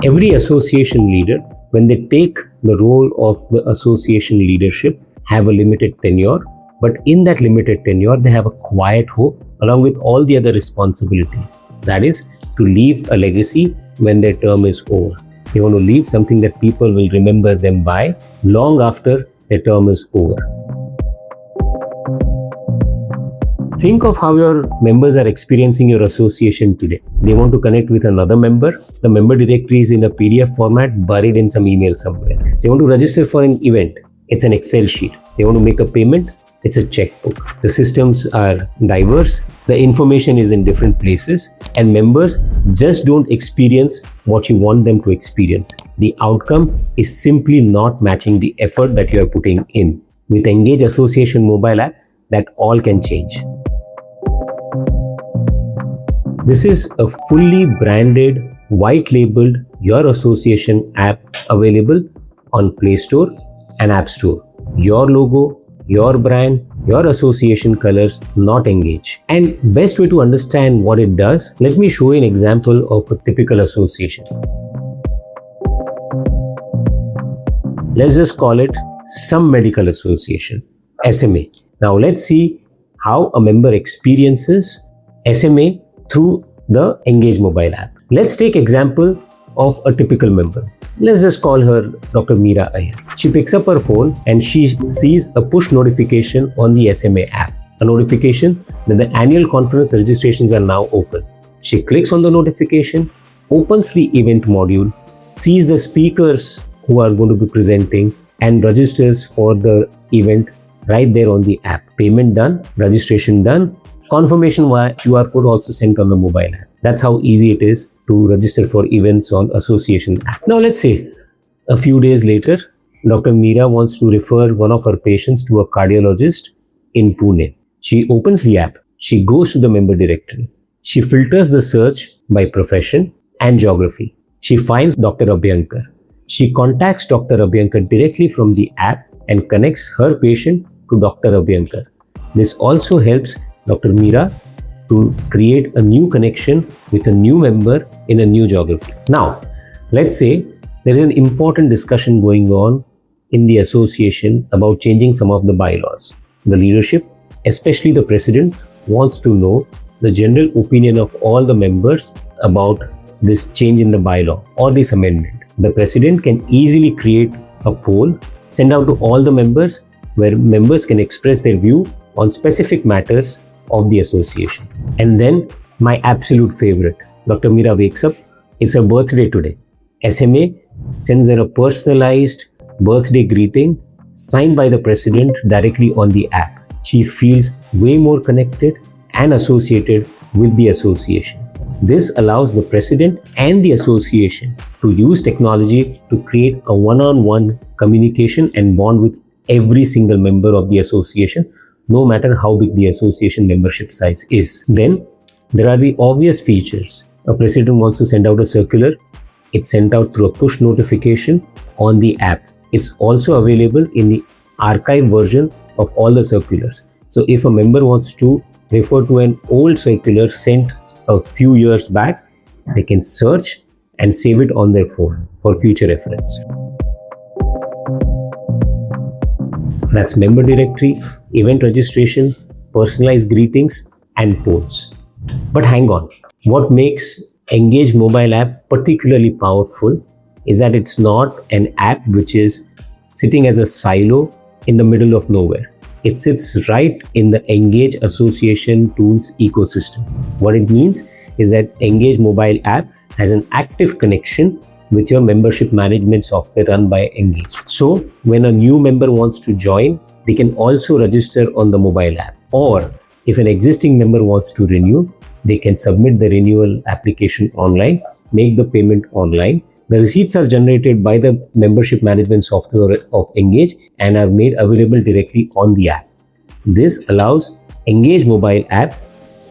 Every association leader, when they take the role of the association leadership, have a limited tenure, but in that limited tenure, they have a quiet hope along with all the other responsibilities. That is, to leave a legacy when their term is over. They want to leave something that people will remember them by long after their term is over. Think of how your members are experiencing your association today. They want to connect with another member. The member directory is in a PDF format buried in some email somewhere. They want to register for an event. It's an Excel sheet. They want to make a payment. It's a checkbook. The systems are diverse. The information is in different places, and members just don't experience what you want them to experience. The outcome is simply not matching the effort that you are putting in. With Engage Association mobile app, that all can change. This is a fully branded, white-labeled Your Association app available on Play Store and App Store. Your logo, your brand, your association colors, not Engage. And best way to understand what it does, let me show you an example of a typical association. Let's just call it some medical association, SMA. Now let's see how a member experiences SMA through the Engage mobile app. Let's take example of a typical member. Let's just call her Dr. Meera Iyer. She picks up her phone and she sees a push notification on the SMA app. A notification that the annual conference registrations are now open. She clicks on the notification, opens the event module, sees the speakers who are going to be presenting, and registers for the event right there on the app. Payment done, registration done, confirmation via QR code also sent on the mobile app. That's how easy it is to register for events on association app. Now let's say a few days later, Dr. Meera wants to refer one of her patients to a cardiologist in Pune. She opens the app. She goes to the member directory. She filters the search by profession and geography. She finds Dr. Abhyankar. She contacts Dr. Abhyankar directly from the app and connects her patient to Dr. Abhyankar. This also helps Dr. Meera to create a new connection with a new member in a new geography. Now, let's say there is an important discussion going on in the association about changing some of the bylaws. The leadership, especially the president, wants to know the general opinion of all the members about this change in the bylaw or this amendment. The president can easily create a poll, send out to all the members, where members can express their view on specific matters of the association. And then my absolute favorite, Dr. Meera wakes up, it's her birthday today. SMA sends her a personalized birthday greeting signed by the president directly on the app. She feels way more connected and associated with the association. This allows the president and the association to use technology to create a one-on-one communication and bond with every single member of the association, no matter how big the association membership size is. Then there are the obvious features. A president wants to send out a circular. It's sent out through a push notification on the app. It's also available in the archive version of all the circulars. So if a member wants to refer to an old circular sent a few years back, they can search and save it on their phone for future reference. That's member directory, event registration, personalized greetings, and polls. But hang on, what makes Engage mobile app particularly powerful is that it's not an app which is sitting as a silo in the middle of nowhere. It sits right in the Engage Association Tools ecosystem. What it means is that Engage mobile app has an active connection with your membership management software run by Engage. So when a new member wants to join, they can also register on the mobile app. Or if an existing member wants to renew, they can submit the renewal application online, make the payment online. The receipts are generated by the membership management software of Engage and are made available directly on the app. This allows Engage mobile app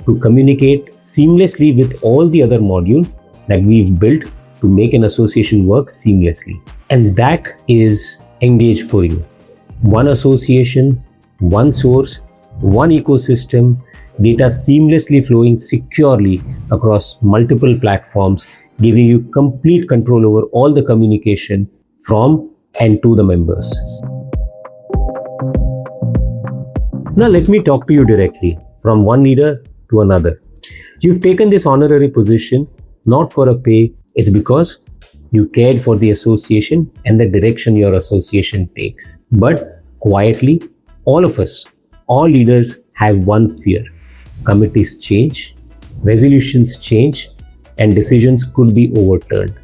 to communicate seamlessly with all the other modules that we've built to make an association work seamlessly. And that is Engage for you. One association, one source, one ecosystem, data seamlessly flowing securely across multiple platforms giving you complete control over all the communication from and to the members. Now let me talk to you directly from one leader to another. You've taken this honorary position not for a pay, it's because you cared for the association and the direction your association takes. But quietly, all of us, all leaders have one fear. Committees change, resolutions change, and decisions could be overturned.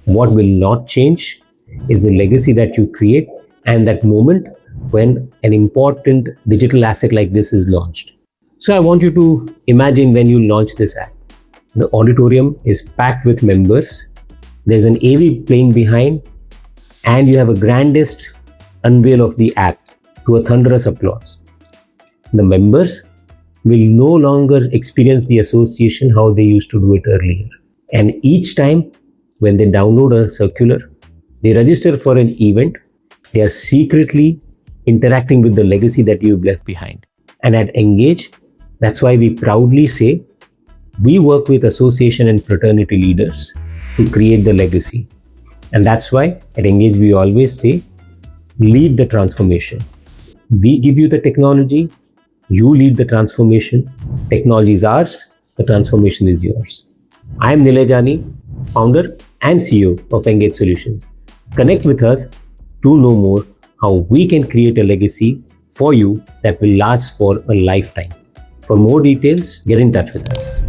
What will not change is the legacy that you create and that moment when an important digital asset like this is launched. So I want you to imagine when you launch this app. The auditorium is packed with members. There's an AV playing behind, and you have a grandest unveil of the app to a thunderous applause. The members will no longer experience the association how they used to do it earlier. And each time when they download a circular, they register for an event, they are secretly interacting with the legacy that you've left behind. And at Engage, that's why we proudly say we work with association and fraternity leaders to create the legacy. And that's why at Engage we always say, lead the transformation. We give you the technology, you lead the transformation. Technology is ours, the transformation is yours. I am Nilay Jani, founder and CEO of Engage Solutions. Connect with us to know more how we can create a legacy for you that will last for a lifetime. For more details, get in touch with us.